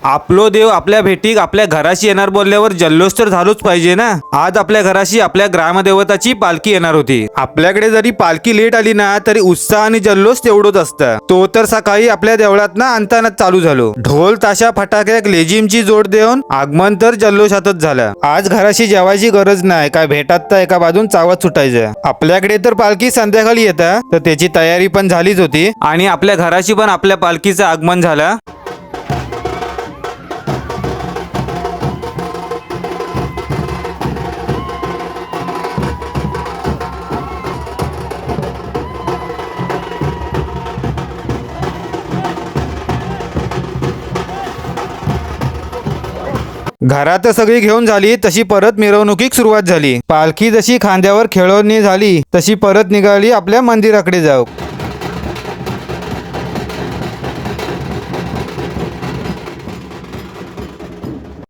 आपलो देव आपल्या भेटीक आपल्या घराशी येणार बोलल्यावर जल्लोष तर झालोच पाहिजे ना। आज आपल्या घराशी आपल्या ग्रामदेवताची पालखी येणार होती। आपल्याकडे जरी पालखी लेट आली ना तरी उत्साह आणि जल्लोष तेवढंच असतं। तो तर सकाळी आपल्या देवळात ना आणतानाच चालू झालो। ढोल ताशा फटाक्याक लेझिमची जोड देऊन आगमन तर जल्लोषातच झालं। आज घराशी जेवायची गरज नाही, काय भेटात तर एका बाजून चावत सुटायचं। आपल्याकडे तर पालखी संध्याकाळी येतं तर त्याची तयारी पण झालीच होती आणि आपल्या घराशी पण आपल्या पालखीचं आगमन झालं। घरात सगळी घेऊन झाली तशी परत मिरवणुकीक सुरुवात झाली। पालखी जशी खांद्यावर खेळवणी झाली तशी परत निघाली आपल्या मंदिराकडे जाऊ।